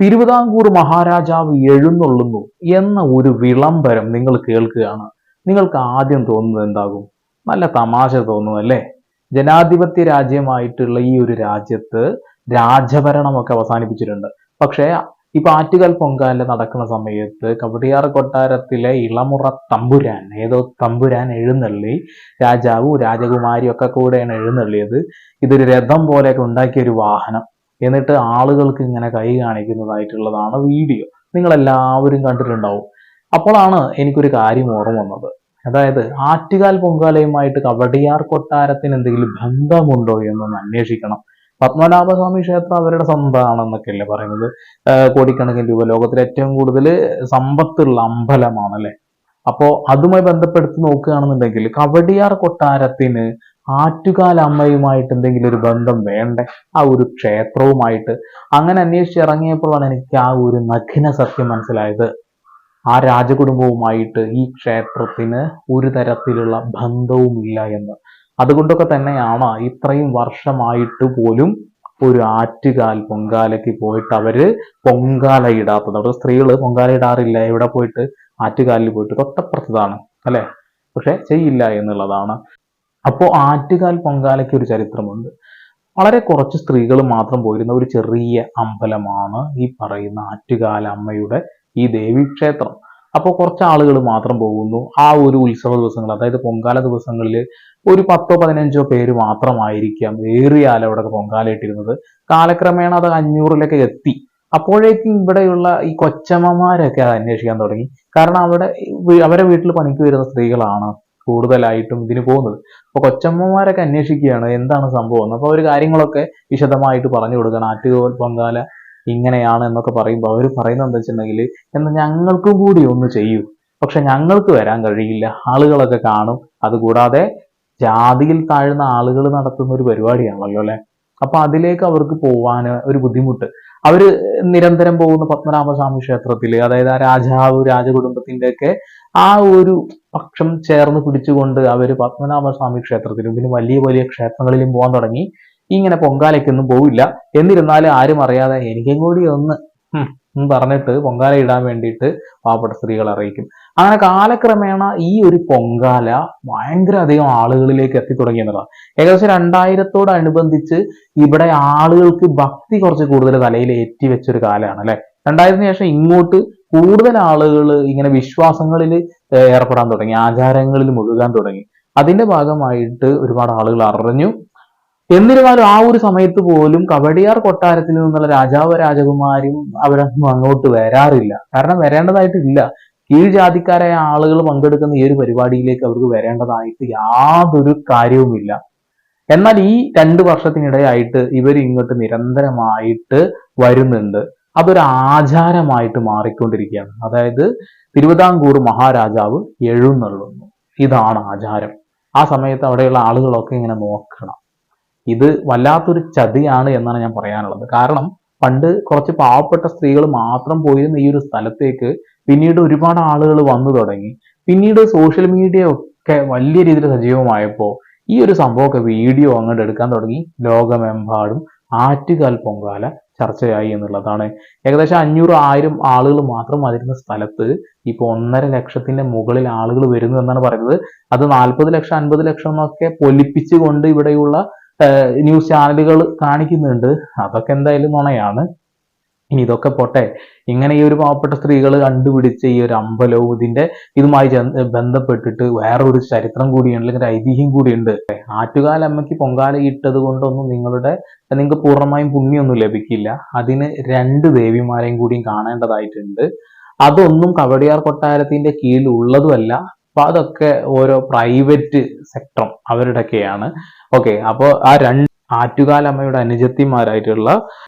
തിരുവിതാംകൂർ മഹാരാജാവ് എഴുന്നള്ളുന്നു എന്ന ഒരു വിളംബരം നിങ്ങൾ കേൾക്കുകയാണ്. നിങ്ങൾക്ക് ആദ്യം തോന്നുന്നത് എന്താകും? നല്ല തമാശ തോന്നും അല്ലേ? ജനാധിപത്യ രാജ്യമായിട്ടുള്ള ഈ ഒരു രാജ്യത്ത് രാജഭരണമൊക്കെ അവസാനിപ്പിച്ചിട്ടുണ്ട്. പക്ഷേ ഇപ്പൊ ആറ്റുകാൽ പൊങ്കാല നടക്കുന്ന സമയത്ത് കവടിയാർ കൊട്ടാരത്തിലെ ഇളമുറ തമ്പുരാൻ, ഏതോ തമ്പുരാൻ എഴുന്നള്ളി, രാജാവും രാജകുമാരിയും ഒക്കെ കൂടെയാണ് എഴുന്നള്ളിയത്. ഇതൊരു രഥം പോലെയൊക്കെ ഉണ്ടാക്കിയ ഒരു വാഹനം. എന്നിട്ട് ആളുകൾക്ക് ഇങ്ങനെ കൈ കാണിക്കുന്നതായിട്ടുള്ളതാണ് വീഡിയോ. നിങ്ങൾ എല്ലാവരും കണ്ടിട്ടുണ്ടാവും. അപ്പോഴാണ് എനിക്കൊരു കാര്യം ഓർമ്മ വന്നത്. അതായത് ആറ്റുകാൽ പൊങ്കാലയുമായിട്ട് കവടിയാർ കൊട്ടാരത്തിന് എന്തെങ്കിലും ബന്ധമുണ്ടോ എന്നൊന്ന് അന്വേഷിക്കണം. പത്മനാഭസ്വാമി ക്ഷേത്രം അവരുടെ സ്വന്തമാണെന്നൊക്കെയല്ലേ പറയുന്നത്. കോടിക്കണക്കിന് രൂപ, ലോകത്തിലെ ഏറ്റവും കൂടുതൽ സമ്പത്തുള്ള അമ്പലമാണ് അല്ലെ. അപ്പോ അതുമായി ബന്ധപ്പെടുത്തി നോക്കുകയാണെന്നുണ്ടെങ്കിൽ കവടിയാർ കൊട്ടാരത്തിന് ആറ്റുകാൽ അമ്മയുമായിട്ട് എന്തെങ്കിലും ഒരു ബന്ധം വേണ്ടേ? ആ ഒരു ക്ഷേത്രവുമായിട്ട്. അങ്ങനെ അന്വേഷിച്ചിറങ്ങിയപ്പോഴാണ് എനിക്ക് ആ ഒരു നഗ്ന സത്യം മനസ്സിലായത്. ആ രാജകുടുംബവുമായിട്ട് ഈ ക്ഷേത്രത്തിന് ഒരു തരത്തിലുള്ള ബന്ധവുമില്ല എന്ന്. അതുകൊണ്ടൊക്കെ തന്നെയാണ് ഇത്രയും വർഷമായിട്ട് പോലും ഒരു ആറ്റുകാൽ പൊങ്കാലയ്ക്ക് പോയിട്ട് അവര് പൊങ്കാല ഇടാത്തത്. അവിടെ സ്ത്രീകൾ പൊങ്കാല ഇടാറില്ല. എവിടെ പോയിട്ട്? ആറ്റുകാലിൽ പോയിട്ട്. തൊട്ടപ്പുറത്തതാണ് അല്ലെ. പക്ഷെ ചെയ്യില്ല എന്നുള്ളതാണ്. അപ്പോൾ ആറ്റുകാൽ പൊങ്കാലയ്ക്ക് ഒരു ചരിത്രമുണ്ട്. വളരെ കുറച്ച് സ്ത്രീകൾ മാത്രം പോയിരുന്ന ഒരു ചെറിയ അമ്പലമാണ് ഈ പറയുന്ന ആറ്റുകാൽ അമ്മയുടെ ഈ ദേവീക്ഷേത്രം. അപ്പോൾ കുറച്ച് ആളുകൾ മാത്രം പോകുന്നു. ആ ഒരു ഉത്സവ ദിവസങ്ങൾ, അതായത് പൊങ്കാല ദിവസങ്ങളിൽ ഒരു 10-15 പേര് മാത്രമായിരിക്കാം ഏറിയാൽ അവിടെ പൊങ്കാല ഇട്ടിരുന്നത്. കാലക്രമേണ അത് 500-ലൊക്കെ എത്തി. അപ്പോഴേക്കും ഇവിടെയുള്ള ഈ കൊച്ചമ്മമാരൊക്കെ അത് അന്വേഷിക്കാൻ തുടങ്ങി. കാരണം അവരെ വീട്ടിൽ പണിക്ക് വരുന്ന സ്ത്രീകളാണ് കൂടുതലായിട്ടും ഇതിന് പോകുന്നത്. അപ്പൊ കൊച്ചമ്മമാരൊക്കെ അന്വേഷിക്കുകയാണ് എന്താണ് സംഭവം എന്ന്. അപ്പൊ അവർ കാര്യങ്ങളൊക്കെ വിശദമായിട്ട് പറഞ്ഞു കൊടുക്കണം. ആറ്റുകാൽ പൊങ്കാല ഇങ്ങനെയാണ് എന്നൊക്കെ പറയുമ്പോൾ അവർ പറയുന്നത് എന്താ വെച്ചിട്ടുണ്ടെങ്കിൽ, എന്നാൽ ഞങ്ങൾക്കും കൂടി ഒന്ന് ചെയ്യൂ. പക്ഷെ ഞങ്ങൾക്ക് വരാൻ കഴിയില്ല, ആളുകളൊക്കെ കാണും. അതുകൂടാതെ ജാതിയിൽ താഴ്ന്ന ആളുകൾ നടത്തുന്ന ഒരു പരിപാടിയാണല്ലോ അല്ലെ. അപ്പൊ അതിലേക്ക് അവർക്ക് പോവാൻ ഒരു ബുദ്ധിമുട്ട്. അവര് നിരന്തരം പോകുന്ന പത്മനാഭസ്വാമി ക്ഷേത്രത്തില്, അതായത് ആ രാജാവ് രാജകുടുംബത്തിന്റെ ഒക്കെ ആ ഒരു പക്ഷം ചേർന്ന് പിടിച്ചുകൊണ്ട് അവര് പത്മനാഭസ്വാമി ക്ഷേത്രത്തിലും പിന്നെ വലിയ വലിയ ക്ഷേത്രങ്ങളിലും പോകാൻ തുടങ്ങി. ഇങ്ങനെ പൊങ്കാലയ്ക്കൊന്നും പോവില്ല. എന്നിരുന്നാലും ആരും അറിയാതെ എനിക്കും കൂടി ഒന്ന് പറഞ്ഞിട്ട് പൊങ്കാല ഇടാൻ വേണ്ടിയിട്ട് പാവപ്പെട്ട സ്ത്രീകൾ അറിയിക്കും. അങ്ങനെ കാലക്രമേണ ഈ ഒരു പൊങ്കാല ഭയങ്കര അധികം ആളുകളിലേക്ക് എത്തി തുടങ്ങിയതാണ്. ഏകദേശം 2000-തോടനുബന്ധിച്ച് ഇവിടെ ആളുകൾക്ക് ഭക്തി കുറച്ച് കൂടുതൽ തലയിൽ ഏറ്റി വെച്ചൊരു കാലമാണ് അല്ലെ. 2000-ന് ശേഷം ഇങ്ങോട്ട് കൂടുതൽ ആളുകൾ ഇങ്ങനെ വിശ്വാസങ്ങളിൽ ഏർപ്പെടാൻ തുടങ്ങി, ആചാരങ്ങളിൽ മുഴുകാൻ തുടങ്ങി. അതിന്റെ ഭാഗമായിട്ട് ഒരുപാട് ആളുകൾ അറിഞ്ഞു. എന്നിരുന്നാലും ആ ഒരു സമയത്ത് പോലും കവടിയാർ കൊട്ടാരത്തിൽ നിന്നുള്ള രാജാവ് രാജകുമാരിയും അവരൊന്നും അങ്ങോട്ട് വരാറില്ല. കാരണം വരേണ്ടതായിട്ടില്ല. കീഴ്ജാതിക്കാരായ ആളുകൾ പങ്കെടുക്കുന്ന ഈ ഒരു പരിപാടിയിലേക്ക് അവർക്ക് വരേണ്ടതായിട്ട് യാതൊരു കാര്യവുമില്ല. എന്നാൽ ഈ 2 വർഷത്തിനിടയായിട്ട് ഇവർ ഇങ്ങോട്ട് നിരന്തരമായിട്ട് വരുന്നുണ്ട്. അതൊരു ആചാരമായിട്ട് മാറിക്കൊണ്ടിരിക്കുകയാണ്. അതായത് തിരുവിതാംകൂർ മഹാരാജാവ് എഴുന്നള്ളുന്നു, ഇതാണ് ആചാരം. ആ സമയത്ത് അവിടെയുള്ള ആളുകളൊക്കെ ഇങ്ങനെ നോക്കണം. ഇത് വല്ലാത്തൊരു ചതിയാണ് എന്നാണ് ഞാൻ പറയാനുള്ളത്. കാരണം പണ്ട് കുറച്ച് പാവപ്പെട്ട സ്ത്രീകൾ മാത്രം പോയിരുന്ന ഈ ഒരു സ്ഥലത്തേക്ക് പിന്നീട് ഒരുപാട് ആളുകൾ വന്നു തുടങ്ങി. പിന്നീട് സോഷ്യൽ മീഡിയ ഒക്കെ വലിയ രീതിയിൽ സജീവമായപ്പോൾ ഈ ഒരു സംഭവമൊക്കെ വീഡിയോ അങ്ങോട്ട് എടുക്കാൻ തുടങ്ങി. ലോകമെമ്പാടും ആറ്റുകാൽ പൊങ്കാല ചർച്ചയായി എന്നുള്ളതാണ്. ഏകദേശം 500-1000 ആളുകൾ മാത്രം വരുന്ന സ്ഥലത്ത് ഇപ്പൊ 1.5 ലക്ഷത്തിന്റെ മുകളിൽ ആളുകൾ വരുന്നു എന്നാണ് പറയുന്നത്. അത് 40 ലക്ഷം 50 ലക്ഷം എന്നൊക്കെ പൊലിപ്പിച്ചുകൊണ്ട് ഇവിടെയുള്ള ന്യൂസ് ചാനലുകൾ കാണിക്കുന്നുണ്ട്. അതൊക്കെ എന്തായാലും നുണയാണ്. ഇനി ഇതൊക്കെ പോട്ടെ, ഇങ്ങനെ ഈ ഒരു പാവപ്പെട്ട സ്ത്രീകൾ കണ്ടുപിടിച്ച ഈ ഒരു അമ്പലവും ഇതുമായി ബന്ധപ്പെട്ടിട്ട് വേറൊരു ചരിത്രം കൂടിയുണ്ട്, അല്ലെങ്കിൽ ഒരു ഐതിഹ്യം കൂടിയുണ്ട്. ആറ്റുകാൽ അമ്മയ്ക്ക് പൊങ്കാല ഇട്ടത് കൊണ്ടൊന്നും നിങ്ങൾക്ക് പൂർണ്ണമായും പുണ്യൊന്നും ലഭിക്കില്ല. അതിന് 2 ദേവിമാരെയും കൂടിയും കാണേണ്ടതായിട്ടുണ്ട്. അതൊന്നും കവടിയാർ കൊട്ടാരത്തിന്റെ കീഴിൽ ഉള്ളതുമല്ല. അപ്പൊ അതൊക്കെ ഓരോ പ്രൈവറ്റ് സെക്ടറും അവരുടെയൊക്കെയാണ്. ഓക്കെ, അപ്പോൾ ആ 2 ആറ്റുകാൽ അമ്മയുടെ അനുജത്തിമാരായിട്ടുള്ള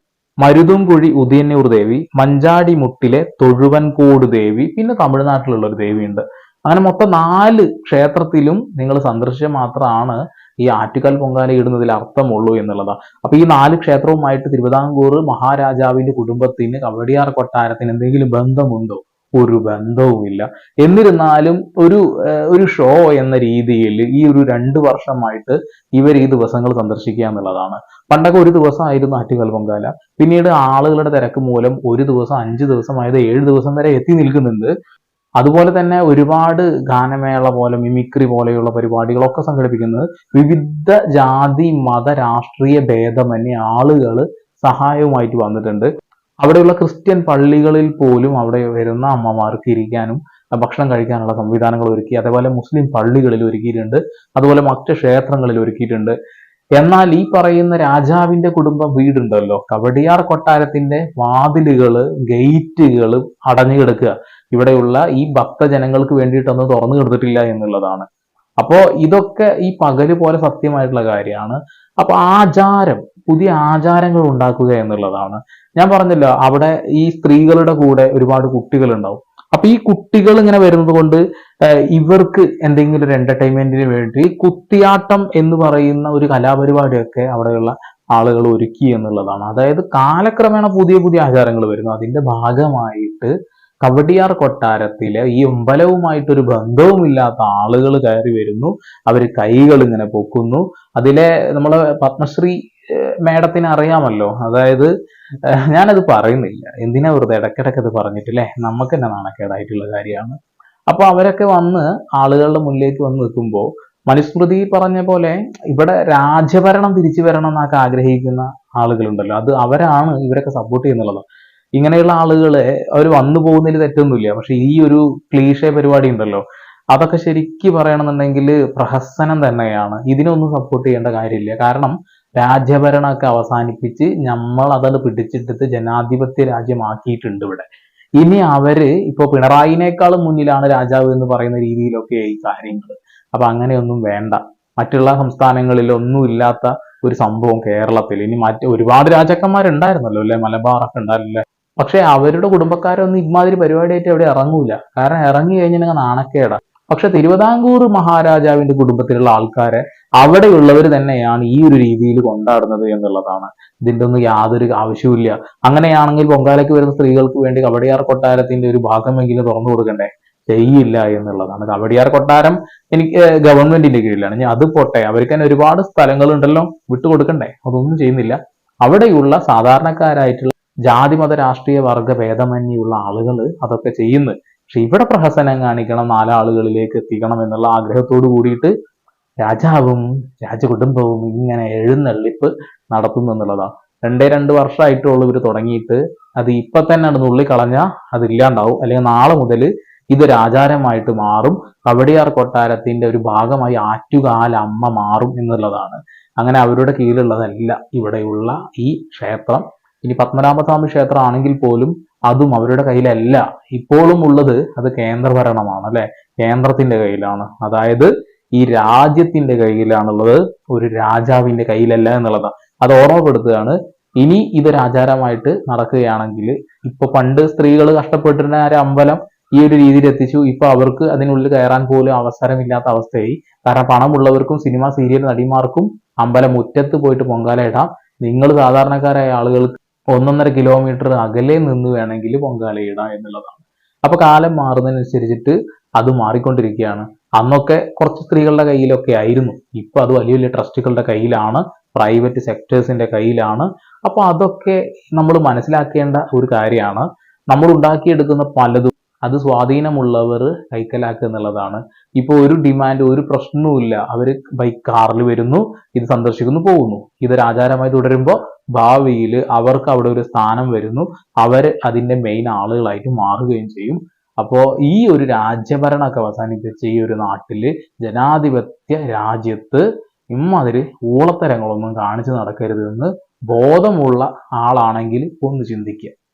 മരുതുംകുഴി ഉദയന്നൂർ ദേവി, മഞ്ചാടിമുട്ടിലെ തൊഴുവൻകോട് ദേവി, പിന്നെ തമിഴ്നാട്ടിലുള്ള ഒരു ദേവിയുണ്ട്. അങ്ങനെ മൊത്തം 4 ക്ഷേത്രത്തിലും നിങ്ങൾ സന്ദർശിച്ച മാത്രമാണ് ഈ ആറ്റുകാൽ പൊങ്കാല ഇടുന്നതിൽ അർത്ഥമുള്ളൂ എന്നുള്ളതാണ്. അപ്പൊ ഈ 4 ക്ഷേത്രവുമായിട്ട് തിരുവിതാംകൂർ മഹാരാജാവിന്റെ കുടുംബത്തിന് കവടിയാർ കൊട്ടാരത്തിന് എന്തെങ്കിലും ബന്ധമുണ്ടോ? ഒരു ബന്ധവുമില്ല. എന്നിരുന്നാലും ഒരു ഷോ എന്ന രീതിയിൽ ഈ ഒരു 2 വർഷമായിട്ട് ഇവർ ഈ ദിവസങ്ങൾ സന്ദർശിക്കുക എന്നുള്ളതാണ്. പണ്ടൊക്കെ ഒരു ദിവസമായിരുന്നു ആറ്റുകാൽ പൊങ്കാല. പിന്നീട് ആളുകളുടെ തിരക്ക് മൂലം ഒരു ദിവസം, 5 ദിവസമായത് 7 ദിവസം വരെ എത്തി നിൽക്കുന്നുണ്ട്. അതുപോലെ തന്നെ ഒരുപാട് ഗാനമേള പോലെ, മിമിക്രി പോലെയുള്ള പരിപാടികളൊക്കെ സംഘടിപ്പിക്കുന്നത് വിവിധ ജാതി മത രാഷ്ട്രീയ ഭേദമന്യേ ആളുകൾ സഹായവുമായിട്ട് വന്നിട്ടുണ്ട്. അവിടെയുള്ള ക്രിസ്ത്യൻ പള്ളികളിൽ പോലും അവിടെ വരുന്ന അമ്മമാർക്ക് ഇരിക്കാനും ഭക്ഷണം കഴിക്കാനുള്ള സംവിധാനങ്ങൾ ഒരുക്കി. അതേപോലെ മുസ്ലിം പള്ളികളിൽ ഒരുക്കിയിട്ടുണ്ട്. അതുപോലെ മറ്റ് ക്ഷേത്രങ്ങളിൽ ഒരുക്കിയിട്ടുണ്ട്. എന്നാൽ ഈ പറയുന്ന രാജാവിന്റെ കുടുംബം വീടുണ്ടല്ലോ, കവടിയാർ കൊട്ടാരത്തിന്റെ വാതിലുകള്, ഗേറ്റുകൾ അടഞ്ഞു കിടക്കുക. ഇവിടെയുള്ള ഈ ഭക്തജനങ്ങൾക്ക് വേണ്ടിയിട്ടൊന്നും തുറന്നു കൊടുത്തിട്ടില്ല എന്നുള്ളതാണ്. അപ്പോ ഇതൊക്കെ ഈ പകല് പോലെ സത്യമായിട്ടുള്ള കാര്യമാണ്. അപ്പൊ പുതിയ ആചാരങ്ങൾ ഉണ്ടാക്കുക എന്നുള്ളതാണ്. ഞാൻ പറഞ്ഞല്ലോ, അവിടെ ഈ സ്ത്രീകളുടെ കൂടെ ഒരുപാട് കുട്ടികൾ ഉണ്ടാവും. അപ്പൊ ഈ കുട്ടികൾ ഇങ്ങനെ വരുന്നത് കൊണ്ട് ഇവർക്ക് എന്തെങ്കിലും ഒരു എന്റർടൈൻമെന്റിന് വേണ്ടി കുത്തിയാട്ടം എന്ന് പറയുന്ന ഒരു കലാപരിപാടിയൊക്കെ അവിടെയുള്ള ആളുകൾ ഒരുക്കി എന്നുള്ളതാണ്. അതായത് കാലക്രമേണ പുതിയ പുതിയ ആചാരങ്ങൾ വരുന്നു. അതിന്റെ ഭാഗമായിട്ട് കവടിയാർ കൊട്ടാരത്തിലെ ഈ അമ്പലവുമായിട്ടൊരു ബന്ധവുമില്ലാത്ത ആളുകൾ കയറി വരുന്നു. അവർ കൈകൾ ഇങ്ങനെ പൊക്കുന്നു. അതിലെ നമ്മളെ പത്മശ്രീ മേഡത്തിന് അറിയാമല്ലോ. അതായത് ഞാനത് പറയുന്നില്ല, എന്തിനാ വെറുതെ ഇടയ്ക്കിടയ്ക്ക് അത് പറഞ്ഞിട്ടില്ലേ, നമുക്ക് തന്നെ നാണക്കേടായിട്ടുള്ള കാര്യമാണ്. അപ്പൊ അവരൊക്കെ വന്ന് ആളുകളുടെ മുന്നിലേക്ക് വന്ന് നിൽക്കുമ്പോൾ മനുസ്മൃതി പറഞ്ഞ പോലെ ഇവിടെ രാജഭരണം തിരിച്ചു വരണം എന്നൊക്കെ ആഗ്രഹിക്കുന്ന ആളുകളുണ്ടല്ലോ, അവരാണ് ഇവരൊക്കെ സപ്പോർട്ട് ചെയ്യുന്നുള്ളത്. ഇങ്ങനെയുള്ള ആളുകളെ അവർ വന്നു പോകുന്നതിൽ തെറ്റൊന്നുമില്ല. പക്ഷെ ഈ ഒരു ക്ലീഷേ പരിപാടി ഉണ്ടല്ലോ, അതൊക്കെ ശരിക്ക് പറയണമെന്നുണ്ടെങ്കിൽ പ്രഹസനം തന്നെയാണ്. ഇതിനൊന്നും സപ്പോർട്ട് ചെയ്യേണ്ട കാര്യമില്ല. കാരണം രാജ്യഭരണമൊക്കെ അവസാനിപ്പിച്ച് നമ്മൾ അതത് പിടിച്ചെടുത്ത് ജനാധിപത്യ രാജ്യമാക്കിയിട്ടുണ്ട് ഇവിടെ. ഇനി അവര് ഇപ്പൊ പിണറായിനേക്കാളും മുന്നിലാണ് രാജാവ് എന്ന് പറയുന്ന രീതിയിലൊക്കെ ഈ കാര്യങ്ങൾ. അപ്പൊ അങ്ങനെയൊന്നും വേണ്ട. മറ്റുള്ള സംസ്ഥാനങ്ങളിലൊന്നും ഇല്ലാത്ത ഒരു സംഭവം കേരളത്തിൽ. ഇനി ഒരുപാട് രാജാക്കന്മാരുണ്ടായിരുന്നല്ലോ അല്ലെ, മലബാറൊക്കെ ഉണ്ടായിരുന്നില്ലേ. പക്ഷെ അവരുടെ കുടുംബക്കാരൊന്നും ഇമാതിരി പരിപാടിയായിട്ട് അവിടെ ഇറങ്ങൂല. കാരണം ഇറങ്ങി കഴിഞ്ഞാൽ നാണക്കേടാ. പക്ഷെ തിരുവിതാംകൂർ മഹാരാജാവിന്റെ കുടുംബത്തിലുള്ള ആൾക്കാരെ അവിടെയുള്ളവർ തന്നെയാണ് ഈ ഒരു രീതിയിൽ കൊണ്ടാടുന്നത് എന്നുള്ളതാണ്. ഇതിന്റെ ഒന്നും യാതൊരു ആവശ്യവുമില്ല. അങ്ങനെയാണെങ്കിൽ പൊങ്കാലയ്ക്ക് വരുന്ന സ്ത്രീകൾക്ക് വേണ്ടി കവടിയാർ കൊട്ടാരത്തിന്റെ ഒരു ഭാഗമെങ്കിലും തുറന്നു കൊടുക്കണ്ടേ? ചെയ്യില്ല എന്നുള്ളതാണ്. കവടിയാർ കൊട്ടാരം ഗവൺമെന്റിന്റെ കീഴിലാണ്. ഇനി അത് പോട്ടെ, അവർക്ക് തന്നെ ഒരുപാട് സ്ഥലങ്ങളുണ്ടല്ലോ, വിട്ടുകൊടുക്കണ്ടേ? അതൊന്നും ചെയ്യുന്നില്ല. അവിടെയുള്ള സാധാരണക്കാരായിട്ടുള്ള ജാതി മത രാഷ്ട്രീയ വർഗ ഭേദമന്യുള്ള ആളുകൾ അതൊക്കെ ചെയ്യുന്നു. പക്ഷെ ഇവിടെ പ്രഹസനം കാണിക്കണം, 4 ആളുകളിലേക്ക് എത്തിക്കണം എന്നുള്ള ആഗ്രഹത്തോട് കൂടിയിട്ട് രാജാവും രാജകുടുംബവും ഇങ്ങനെ എഴുന്നള്ളിപ്പ് നടത്തുന്നു എന്നുള്ളതാണ്. 2 വർഷമായിട്ടുള്ളൂ ഇവർ തുടങ്ങിയിട്ട്. അത് ഇപ്പൊ തന്നെ നുള്ളിക്കളഞ്ഞാൽ അത് ഇല്ലാണ്ടാവും. അല്ലെങ്കിൽ നാളെ മുതൽ ഇതൊരു ആചാരമായിട്ട് മാറും. കവടിയാർ കൊട്ടാരത്തിന്റെ ഒരു ഭാഗമായി ആറ്റുകാൽ അമ്മ മാറും എന്നുള്ളതാണ്. അങ്ങനെ അവരുടെ കീഴിലുള്ളതല്ല ഇവിടെയുള്ള ഈ ക്ഷേത്രം. ഇനി പത്മനാഭസ്വാമി ക്ഷേത്രം ആണെങ്കിൽ പോലും അതും അവരുടെ കയ്യിലല്ല. ഇപ്പോഴും ഉള്ളത് അത് കേന്ദ്രഭരണമാണ് അല്ലെ, കേന്ദ്രത്തിന്റെ കയ്യിലാണ്. അതായത് ഈ രാജ്യത്തിന്റെ കയ്യിലാണുള്ളത്, ഒരു രാജാവിന്റെ കയ്യിലല്ല എന്നുള്ളതാണ്. അത് ഓർമ്മപ്പെടുത്തുകയാണ്. ഇനി ഇതൊരു ആചാരമായിട്ട് നടക്കുകയാണെങ്കിൽ, ഇപ്പൊ പണ്ട് സ്ത്രീകൾ കഷ്ടപ്പെട്ടിരുന്ന ഒരു അമ്പലം ഈ ഒരു രീതിയിൽ എത്തിച്ചു. ഇപ്പൊ അവർക്ക് അതിനുള്ളിൽ കയറാൻ പോലും അവസരമില്ലാത്ത അവസ്ഥയായി. കാരണം പണമുള്ളവർക്കും സിനിമ സീരിയൽ നടിമാർക്കും അമ്പലം മുറ്റത്ത് പോയിട്ട് പൊങ്കാല ഇടാം. നിങ്ങൾ സാധാരണക്കാരായ ആളുകൾക്ക് 1.5 കിലോമീറ്റർ അകലെ നിന്ന് വേണമെങ്കിൽ പൊങ്കാല ഇടാം എന്നുള്ളതാണ്. അപ്പൊ കാലം മാറുന്നതിനനുസരിച്ചിട്ട് അത് മാറിക്കൊണ്ടിരിക്കുകയാണ്. അന്നൊക്കെ കുറച്ച് സ്ത്രീകളുടെ കയ്യിലൊക്കെ ആയിരുന്നു. ഇപ്പൊ അത് വലിയ വലിയ ട്രസ്റ്റുകളുടെ കയ്യിലാണ്, പ്രൈവറ്റ് സെക്ടേഴ്സിന്റെ കയ്യിലാണ്. അപ്പൊ അതൊക്കെ നമ്മൾ മനസ്സിലാക്കേണ്ട ഒരു കാര്യമാണ്. നമ്മൾ ഉണ്ടാക്കിയെടുക്കുന്ന പലതും അത് സ്വാധീനമുള്ളവർ കൈക്കലാക്കുക എന്നുള്ളതാണ്. ഇപ്പൊ ഒരു ഡിമാൻഡ്, ഒരു പ്രശ്നവുമില്ല. അവര് കാറിൽ വരുന്നു, ഇത് സന്ദർശിക്കുന്നു, പോകുന്നു. ഇതൊരു ആചാരമായി തുടരുമ്പോൾ ഭാവിയിൽ അവർക്ക് അവിടെ ഒരു സ്ഥാനം വരുന്നു. അവർ അതിന്റെ മെയിൻ ആളുകളായിട്ട് മാറുകയും ചെയ്യും. അപ്പോ ഈ ഒരു രാജ്യഭരണമൊക്കെ അവസാനിപ്പിച്ച് ഈ ഒരു നാട്ടില്, ജനാധിപത്യ രാജ്യത്ത് ഇമ്മാതിരി ഊളത്തരങ്ങളൊന്നും കാണിച്ചു നടക്കരുത് എന്ന് ബോധമുള്ള ആളാണെങ്കിൽ ഒന്ന് ചിന്തിക്കുക.